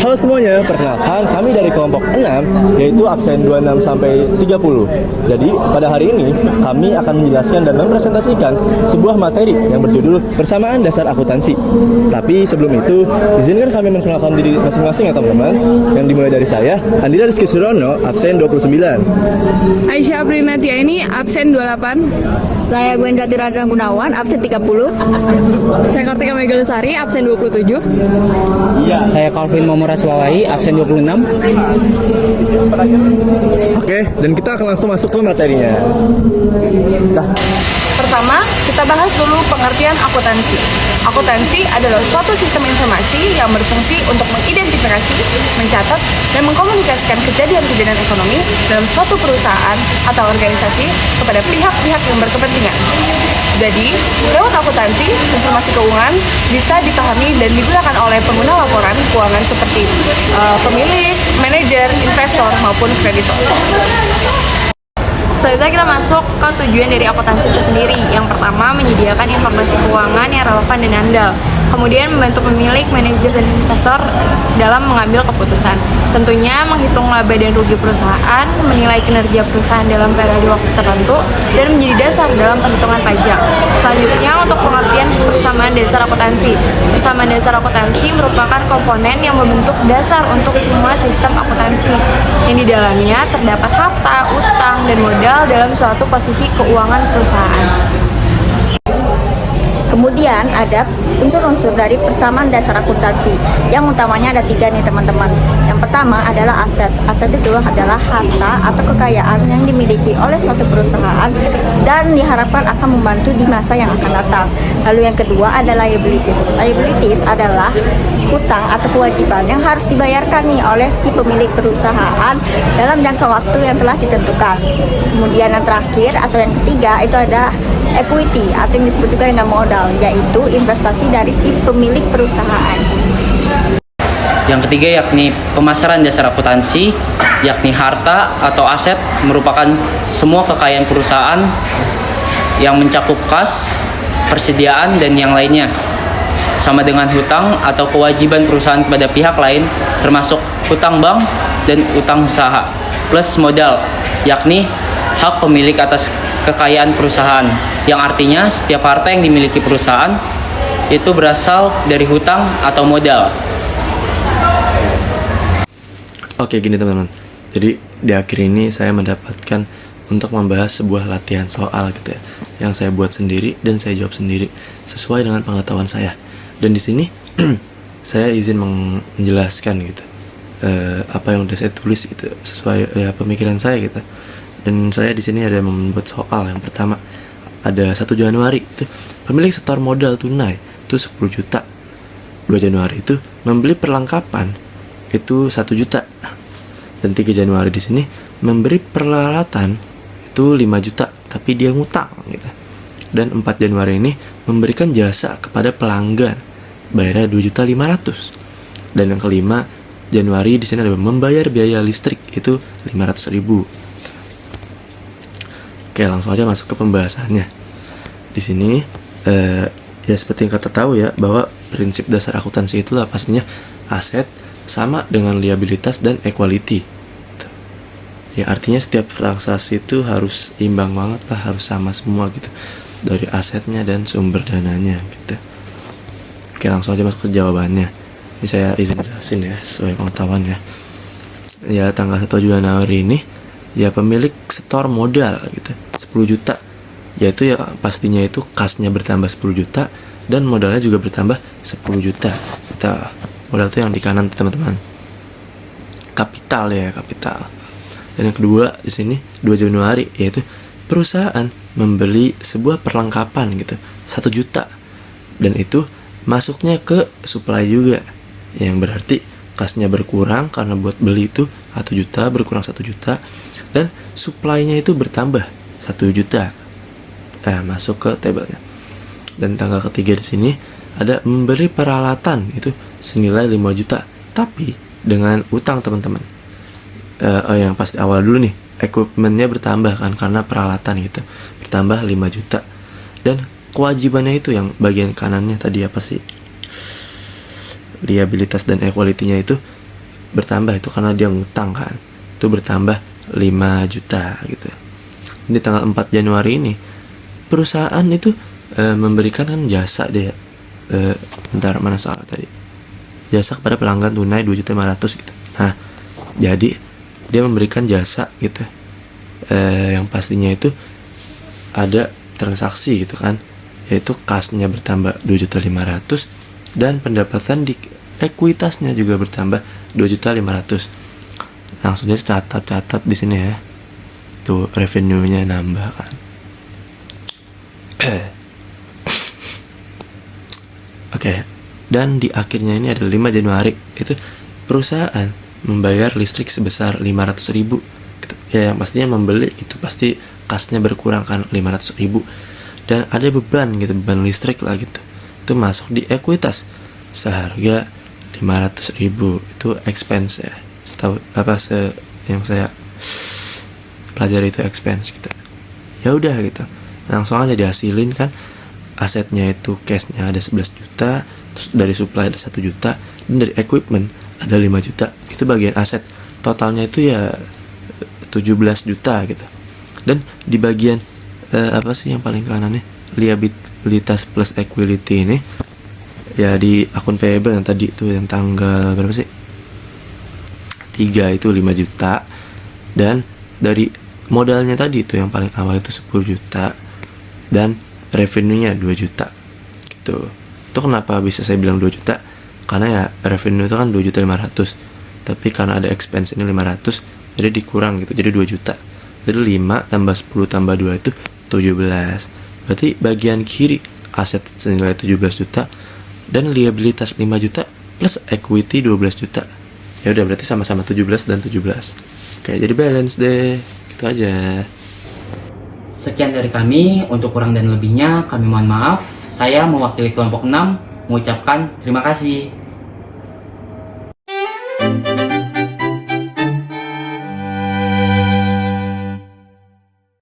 Halo semuanya, perkenalkan kami dari kelompok 6, yaitu absen 26 sampai 30. Jadi, pada hari ini kami akan menjelaskan dan mempresentasikan sebuah materi yang berjudul Persamaan Dasar Akuntansi. Tapi sebelum itu, izinkan kami memperkenalkan diri masing-masing ya teman-teman. Yang dimulai dari saya, Andira Rizky Surono, absen 29. Aisyah Primatia ini absen 28. Saya Gwen Jatiradang Gunawan, absen 30. Saya Kartika Megalusari, absen 27. Saya Calvin Momora Selawai, absen 26. Oke, dan kita akan langsung masuk ke materinya. Pertama, kita bahas dulu pengertian akuntansi. Akuntansi adalah suatu sistem informasi yang berfungsi untuk mengidentifikasi, mencatat, dan mengkomunikasikan kejadian-kejadian ekonomi dalam suatu perusahaan atau organisasi kepada pihak-pihak yang berkepentingan. Jadi, lewat akuntansi, informasi keuangan bisa dipahami dan digunakan oleh pengguna laporan keuangan seperti pemilik, manajer, investor, maupun kreditor. Selanjutnya kita masuk ke tujuan dari akuntansi itu sendiri. Yang pertama, menyediakan informasi keuangan yang relevan dan andal. Kemudian membantu pemilik, manajer, dan investor dalam mengambil keputusan. Tentunya menghitung laba dan rugi perusahaan, menilai kinerja perusahaan dalam periode waktu tertentu, dan menjadi dasar dalam perhitungan pajak. Selanjutnya untuk pengertian persamaan dasar akuntansi. Persamaan dasar akuntansi merupakan komponen yang membentuk dasar untuk semua sistem akuntansi, yang di dalamnya terdapat harta, utang, dan modal dalam suatu posisi keuangan perusahaan. Kemudian ada unsur-unsur dari persamaan dasar akuntansi. Yang utamanya ada 3 nih teman-teman. Yang pertama adalah aset. Aset itu adalah harta atau kekayaan yang dimiliki oleh suatu perusahaan dan diharapkan akan membantu di masa yang akan datang. Lalu yang kedua adalah liabilities. Liabilities adalah hutang atau kewajiban yang harus dibayarkan nih oleh si pemilik perusahaan dalam jangka waktu yang telah ditentukan. Kemudian yang terakhir atau yang ketiga itu ada equity atau yang disebut juga dengan modal, yaitu investasi dari si pemilik perusahaan. Yang ketiga yakni pemasaran dasar akuntansi, yakni harta atau aset merupakan semua kekayaan perusahaan yang mencakup kas, persediaan, dan yang lainnya. Sama dengan hutang atau kewajiban perusahaan kepada pihak lain, termasuk hutang bank dan utang usaha, plus modal, yakni hak pemilik atas kekayaan perusahaan, yang artinya setiap harta yang dimiliki perusahaan itu berasal dari hutang atau modal. Oke, gini teman-teman. Jadi di akhir ini saya mendapatkan untuk membahas sebuah latihan soal gitu ya, yang saya buat sendiri dan saya jawab sendiri sesuai dengan pengetahuan saya. Dan di sini saya izin menjelaskan gitu apa yang udah saya tulis gitu sesuai ya pemikiran saya gitu. Dan saya di sini ada membuat soal. Yang pertama ada 1 Januari itu pemilik setor modal tunai itu 10 juta. 2 Januari itu membeli perlengkapan itu 1 juta. Dan 3 Januari di sini memberi peralatan itu 5 juta tapi dia ngutang gitu. Dan 4 Januari ini memberikan jasa kepada pelanggan bayarnya 2.500.000. Dan yang kelima Januari di sini ada membayar biaya listrik itu 500.000. Oke, langsung aja masuk ke pembahasannya. Di sini ya seperti yang kita tahu ya, bahwa prinsip dasar akuntansi itulah pastinya aset sama dengan liabilitas dan equality. Ya artinya setiap transaksi itu harus imbang banget lah, harus sama semua gitu, dari asetnya dan sumber dananya gitu. Oke, langsung aja masuk ke jawabannya. Ini saya izin jelasin ya sesuai pengetahuan ya. Ya tanggal 1 Januari ini ya pemilik setor modal gitu 10 juta, yaitu ya pastinya itu kasnya bertambah 10 juta dan modalnya juga bertambah 10 juta. Kita modal itu yang di kanan teman-teman, kapital ya, kapital. Dan yang kedua di sini 2 Januari yaitu perusahaan membeli sebuah perlengkapan gitu 1 juta, dan itu masuknya ke supply juga, yang berarti kasnya berkurang karena buat beli itu 1 juta berkurang 1 juta, dan supply-nya itu bertambah 1 juta. Masuk ke tabelnya. Dan tanggal ketiga di sini ada memberi peralatan itu senilai 5 juta, tapi dengan utang teman-teman. Yang pasti awal dulu nih, equipment-nya bertambah kan karena peralatan gitu, bertambah 5 juta. Dan kewajibannya itu yang bagian kanannya tadi apa sih? liabilitas dan equality-nya itu bertambah, itu karena dia ngutang kan, itu bertambah 5 juta gitu. Di tanggal 4 Januari ini perusahaan itu memberikan kan jasa deh, bentar mana salah tadi, jasa kepada pelanggan tunai 2.500.000 gitu. Nah jadi dia memberikan jasa gitu, yang pastinya itu ada transaksi gitu kan, yaitu kasnya bertambah 2.500.000 dan pendapatan di ekuitasnya juga bertambah 2.500.000. Langsung aja catat di sini ya, tuh revenue-nya nambah kan. Oke, dan di akhirnya ini ada 5 Januari itu perusahaan membayar listrik sebesar 500.000 gitu. Ya yang pastinya membeli gitu, pasti kasnya berkurang kan 500.000, dan ada beban gitu, beban listrik lah gitu, itu masuk di ekuitas seharga 500.000. Itu expense ya, setahu yang saya pelajari itu expense gitu. Ya udah gitu, langsung aja dihasilin kan, asetnya itu cashnya ada 11 juta, terus dari supply ada 1 juta, dan dari equipment ada 5 juta. Itu bagian aset, totalnya itu ya 17 juta gitu. Dan di bagian apa sih yang paling kanannya, liabilitas plus equity ini ya, di akun payable yang tadi itu yang tanggal berapa sih, 3 itu 5 juta, dan dari modalnya tadi itu yang paling awal itu 10 juta dan revenue-nya 2 juta gitu. Itu kenapa bisa saya bilang 2 juta, karena ya revenue itu kan 2.500.000, tapi karena ada expense ini 500, jadi dikurang gitu, jadi 2 juta. Jadi 5 tambah 10 tambah 2 itu 17. Berarti bagian kiri aset senilai 17 juta dan liabilitas 5 juta plus equity 12 juta. Ya udah, berarti sama-sama 17 dan 17. Oke, jadi balance deh. Gitu aja. Sekian dari kami, untuk kurang dan lebihnya kami mohon maaf. Saya mewakili kelompok 6 mengucapkan terima kasih.